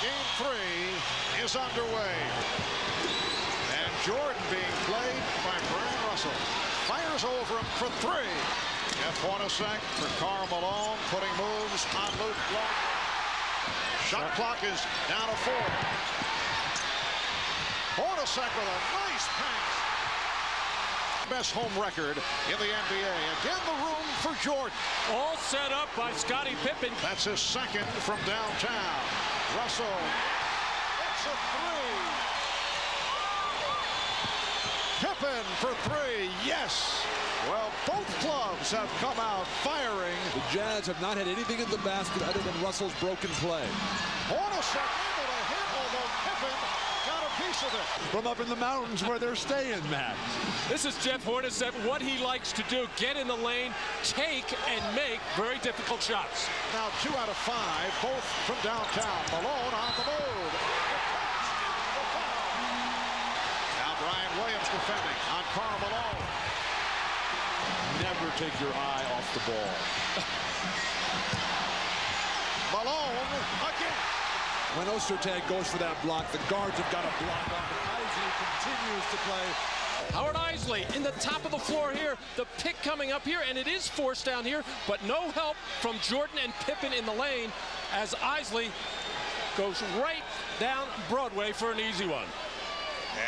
Game 3 is underway. And Jordan being played by Brian Russell. Fires over him for 3. Jeff Hornacek for Karl Malone, putting moves on Luke Long. Shot clock is down to 4. Hornacek with a nice pass. Best home record in the NBA. Again, the room for Jordan. All set up by Scottie Pippen. That's his second from downtown. Russell. That's a 3. Pippen for 3. Yes. Well, both clubs have come out firing. The Jazz have not had anything in the basket other than Russell's broken play. Hornacek able to hit, although Pippen got a piece of it. From up in the mountains where they're staying, Matt. This is Jeff Hornacek, what he likes to do, get in the lane, take and make very difficult shots. Now 2 out of 5, both from downtown. Malone on the move. Now Brian Williams defending on Karl Malone. Never take your eye off the ball. Malone again. When Ostertag goes for that block, the guards have got a block on, but Isley continues to play. Howard Isley in the top of the floor here. The pick coming up here, and it is forced down here, but no help from Jordan and Pippen in the lane as Isley goes right down Broadway for an easy one.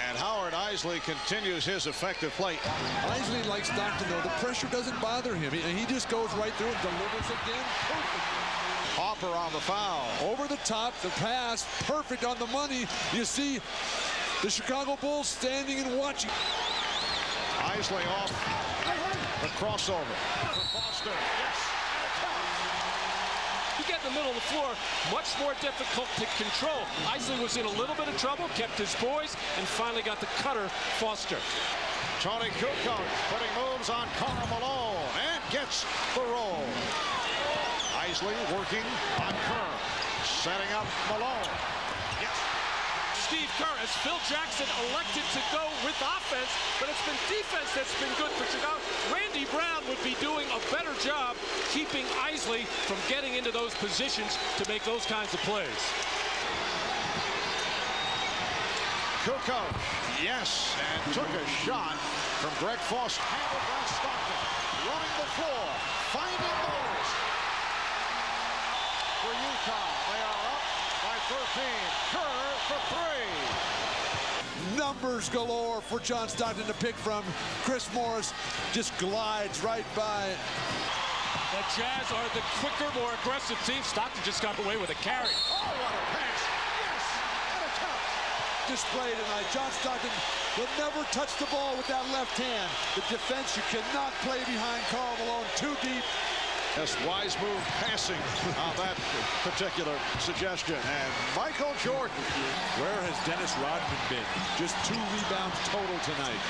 And Howard Isley continues his effective play. Isley likes Stockton, though. The pressure doesn't bother him. He just goes right through and delivers again. Perfect. Hopper on the foul. Over the top, the pass, perfect on the money. You see the Chicago Bulls standing and watching. Isley off the crossover for Foster. Yes. You get in the middle of the floor, much more difficult to control. Isley was in a little bit of trouble, kept his poise, and finally got the cutter, Foster. Tony Kukoc putting moves on Karl Malone and gets the roll. Isley working on Kerr, setting up Malone. Yes. Steve Kerr, as Phil Jackson elected to go with offense, but it's been defense that's been good for Chicago. Randy Brown would be doing a better job keeping Isley from getting into those positions to make those kinds of plays. Kukoc, yes, and took a shot from Greg Foster. Handled by Stockton, running the floor, finding those. For Utah, they are up by 13. Kerr for 3. Numbers galore for John Stockton to pick from. Chris Morris just glides right by. The Jazz are the quicker, more aggressive team. Stockton just got away with a carry. Oh, what a pass. Yes, and a count. Display tonight. John Stockton will never touch the ball with that left hand. The defense, you cannot play behind Karl Malone too deep. Yes, wise move passing on that particular suggestion. And Michael Jordan. Where has Dennis Rodman been? Just 2 rebounds total tonight.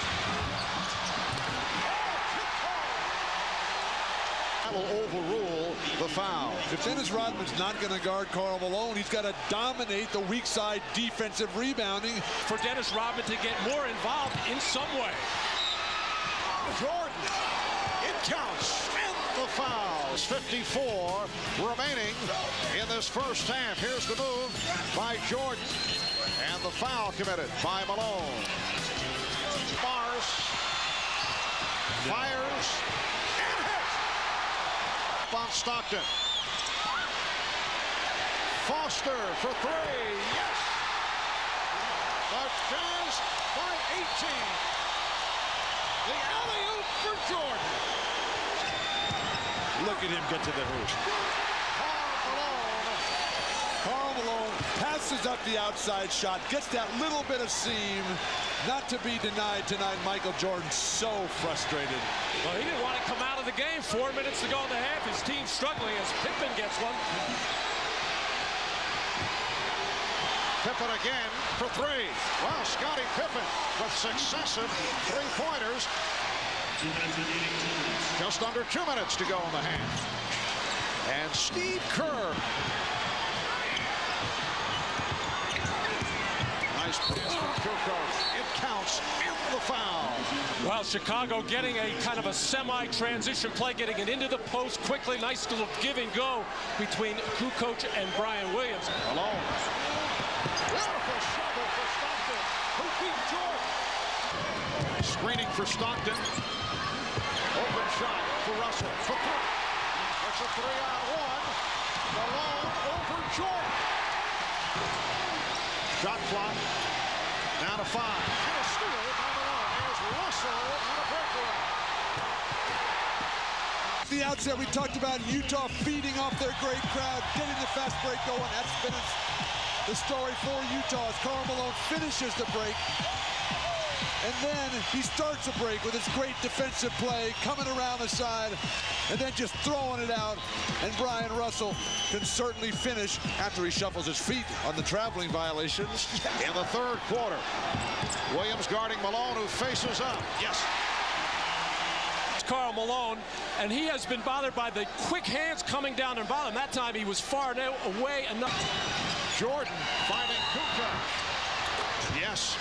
That will overrule the foul. If Dennis Rodman's not going to guard Karl Malone, he's got to dominate the weak side defensive rebounding. For Dennis Rodman to get more involved in some way. Jordan, it counts. The foul is 54 remaining in this first half. Here's the move by Jordan and the foul committed by Malone. Mars fires and hits. On Stockton. Foster for 3. Yes. The Jazz by 18. The alley-oop for Jordan. Look at him get to the hoop. Karl Malone passes up the outside shot, gets that little bit of seam. Not to be denied tonight. Michael Jordan so frustrated. Well, he didn't want to come out of the game. 4 minutes to go in the half. His team's struggling as Pippen gets one. Pippen again for 3. Well, Scottie Pippen with successive 3-pointers. Just under 2 minutes to go in the half. And Steve Kerr. Nice pass from Kukoc. It counts and the foul. Well, Chicago getting a kind of a semi-transition play, getting it into the post quickly. Nice little give and go between Kukoc and Brian Williams. Alone. Beautiful shovel for Stockton, who beat Jordan. Screening for Stockton. Open shot for Russell for three. It's a 3-on-1. Malone over Jordan. Shot clock down to 5. And a steal by Malone. There's Russell on a breakaway. At the outset, we talked about Utah feeding off their great crowd, getting the fast break going. That's been the story for Utah as Karl Malone finishes the break. And then he starts a break with his great defensive play, coming around the side, and then just throwing it out. And Brian Russell can certainly finish after he shuffles his feet on the traveling violations. In the third quarter, Williams guarding Malone, who faces up. Yes. It's Karl Malone, and he has been bothered by the quick hands coming down and bottom. That time he was far away enough. Jordan finding Kukoc. Yes.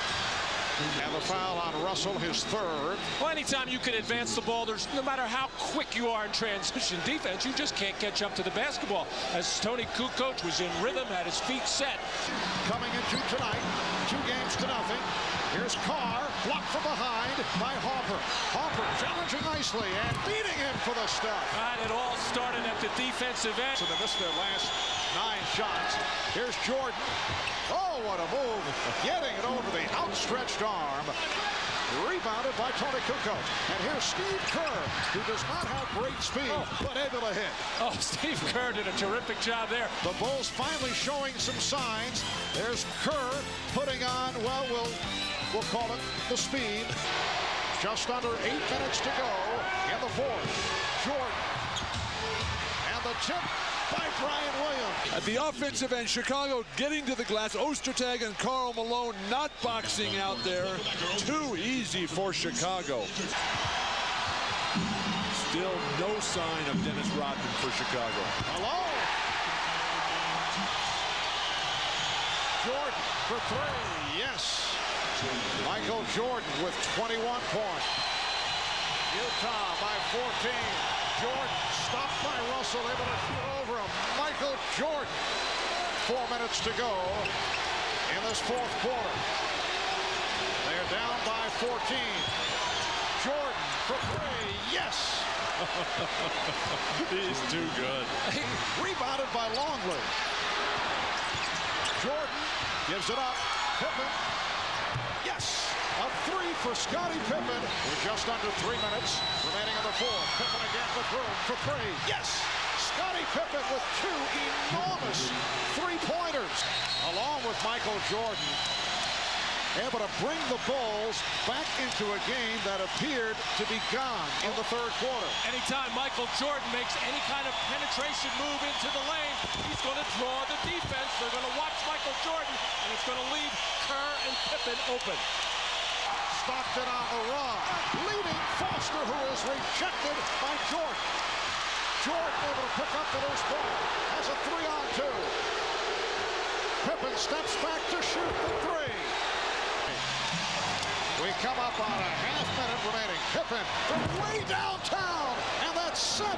And the foul on Russell, his third. Well, anytime you can advance the ball, there's no matter how quick you are in transition defense, you just can't catch up to the basketball. As Tony Kukoc was in rhythm, had his feet set. Coming into tonight, 2-0. Here's Carr, blocked from behind by Harper. Harper challenging nicely and beating him for the stuff. And it all started at the defensive end. So they missed their last 9 shots. Here's Jordan. Oh, what a move. Getting it over the outstretched arm. Rebounded by Tony Kukoc. And here's Steve Kerr, who does not have great speed, but able to hit. Oh, Steve Kerr did a terrific job there. The Bulls finally showing some signs. There's Kerr putting on, well, we'll call it the speed. Just under 8 minutes to go in the fourth. Jordan. And the tip by Brian Williams. At the offensive end, Chicago getting to the glass. Ostertag and Karl Malone not boxing out there. Too easy for Chicago. Still no sign of Dennis Rodman for Chicago. Malone. Jordan for 3. Yes. Michael Jordan with 21 points. Utah by 14. Jordan stopped by Russell, able to shoot over him. Michael Jordan. 4 minutes to go in this fourth quarter. They're down by 14. Jordan for 3. Yes. He's too good. Rebounded by Longley. Jordan gives it up. Pippen. Yes. A 3 for Scottie Pippen with just under 3 minutes remaining in the fourth. Pippen again with room for 3. Yes. Scottie Pippen with 2 enormous 3-pointers. Along with Michael Jordan, able to bring the Bulls back into a game that appeared to be gone in the third quarter. Anytime Michael Jordan makes any kind of penetration move into the lane, he's going to draw the defense. They're going to watch Michael Jordan, and it's going to leave Kerr and Pippen open. Stockton on the run, leading Foster, who is rejected by Jordan. Jordan able to pick up the loose ball, has a 3-on-2. Pippen steps back to shoot the 3. We come up on a half-minute remaining. Pippen from way downtown, and that's 7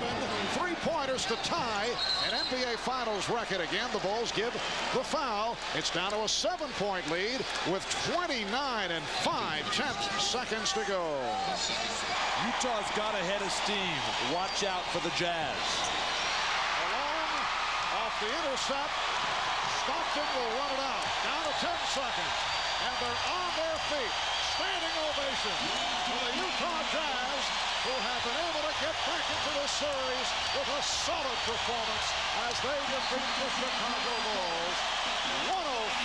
3-pointers to tie an NBA Finals record. Again, the Bulls give the foul. It's down to a 7-point lead with 29 and 5/10 seconds to go. Utah's got a head of steam. Watch out for the Jazz. Malone off the intercept. Stockton will run it out. Down to 10 seconds. And they're on their feet. Standing ovation for the Utah Jazz, who have been able to get back into the series with a solid performance as they defeat the Chicago Bulls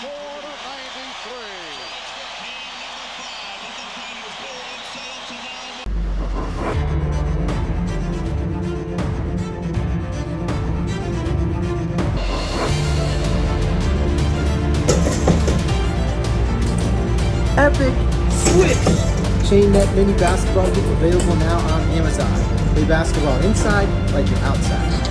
104-93. Epic Swish! Chain net mini basketball hoop available now on Amazon. Play basketball inside like you're outside.